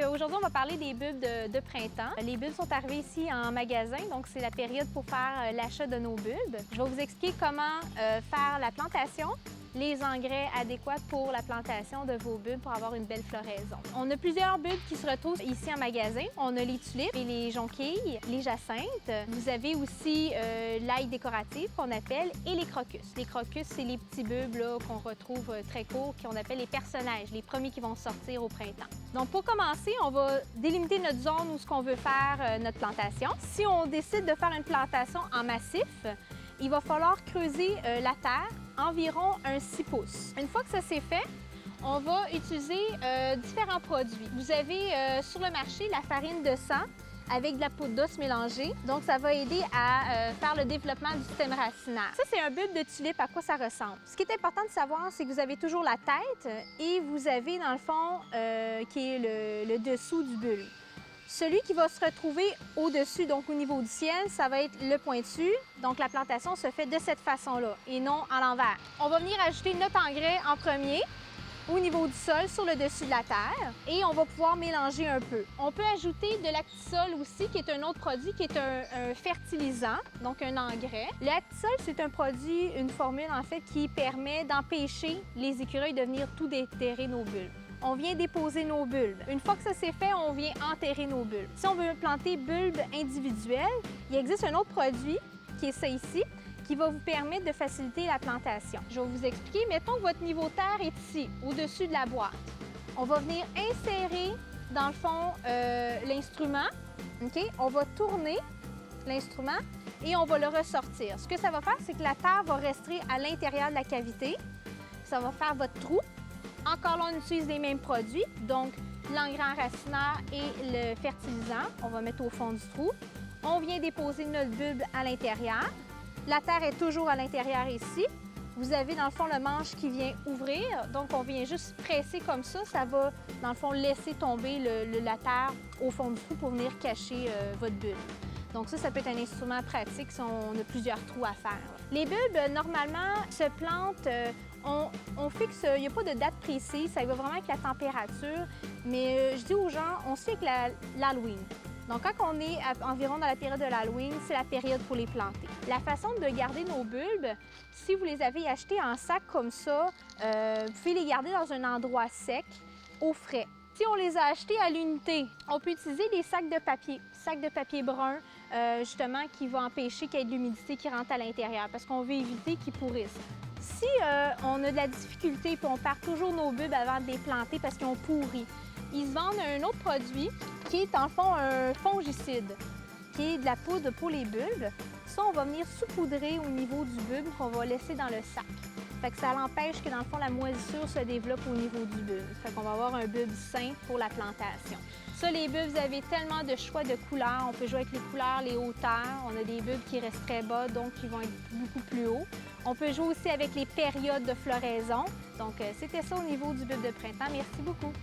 aujourd'hui, on va parler des bulbes de printemps. Les bulbes sont arrivés ici en magasin, donc c'est la période pour faire l'achat de nos bulbes. Je vais vous expliquer comment faire la plantation, les engrais adéquats pour la plantation de vos bulbes pour avoir une belle floraison. On a plusieurs bulbes qui se retrouvent ici en magasin. On a les tulipes et les jonquilles, les jacinthes. Vous avez aussi l'ail décorative qu'on appelle et les crocus. Les crocus, c'est les petits bulbes qu'on retrouve très courts, qu'on appelle les personnages, les premiers qui vont sortir au printemps. Donc pour commencer, on va délimiter notre zone où ce qu'on veut faire notre plantation. Si on décide de faire une plantation en massif, il va falloir creuser la terre environ un 6 pouces. Une fois que ça c'est fait, on va utiliser différents produits. Vous avez sur le marché la farine de sang avec de la poudre d'os mélangée. Donc, ça va aider à faire le développement du système racinaire. Ça, c'est un bulbe de tulipe, à quoi ça ressemble. Ce qui est important de savoir, c'est que vous avez toujours la tête et vous avez, dans le fond, qui est le dessous du bulbe. Celui qui va se retrouver au-dessus, donc au niveau du ciel, ça va être le pointu. Donc, la plantation se fait de cette façon-là et non à l'envers. On va venir ajouter notre engrais en premier au niveau du sol, sur le dessus de la terre, et on va pouvoir mélanger un peu. On peut ajouter de l'Actisol aussi, qui est un autre produit, qui est un fertilisant, donc un engrais. L'Actisol, c'est un produit, une formule en fait, qui permet d'empêcher les écureuils de venir tout déterrer nos bulbes. On vient déposer nos bulbes. Une fois que ça c'est fait, on vient enterrer nos bulbes. Si on veut planter bulbes individuels, il existe un autre produit, qui est ça ici, qui va vous permettre de faciliter la plantation. Je vais vous expliquer. Mettons que votre niveau terre est ici, au-dessus de la boîte. On va venir insérer, dans le fond, l'instrument. OK? On va tourner l'instrument et on va le ressortir. Ce que ça va faire, c'est que la terre va rester à l'intérieur de la cavité. Ça va faire votre trou. Encore là, on utilise les mêmes produits, donc l'engrais enracineur et le fertilisant. On va mettre au fond du trou. On vient déposer notre bulbe à l'intérieur. La terre est toujours à l'intérieur ici. Vous avez dans le fond le manche qui vient ouvrir, donc on vient juste presser comme ça. Ça va dans le fond laisser tomber la terre au fond du trou pour venir cacher votre bulbe. Donc ça peut être un instrument pratique si on a plusieurs trous à faire. Les bulbes, normalement, se plantent, on fixe, il n'y a pas de date précise, ça va vraiment avec la température, mais je dis aux gens, on se fait avec l'Halloween. Donc, quand on est environ dans la période de l'Halloween, c'est la période pour les planter. La façon de garder nos bulbes, si vous les avez achetés en sac comme ça, vous pouvez les garder dans un endroit sec, au frais. Si on les a achetés à l'unité, on peut utiliser des sacs de papier brun, justement, qui va empêcher qu'il y ait de l'humidité qui rentre à l'intérieur, parce qu'on veut éviter qu'ils pourrissent. Si on a de la difficulté et on perd toujours nos bulbes avant de les planter parce qu'ils ont pourri, ils se vendent un autre produit qui est en fond un fongicide, qui est de la poudre pour les bulbes. Ça, on va venir saupoudrer au niveau du bulbe qu'on va laisser dans le sac. Fait que ça l'empêche que dans le fond, la moisissure se développe au niveau du bulbe. Fait qu'on va avoir un bulbe sain pour la plantation. Ça, les bulbes, vous avez tellement de choix de couleurs. On peut jouer avec les couleurs, les hauteurs. On a des bulbes qui restent très bas, donc qui vont être beaucoup plus hauts. On peut jouer aussi avec les périodes de floraison. Donc, c'était ça au niveau du bulbe de printemps. Merci beaucoup.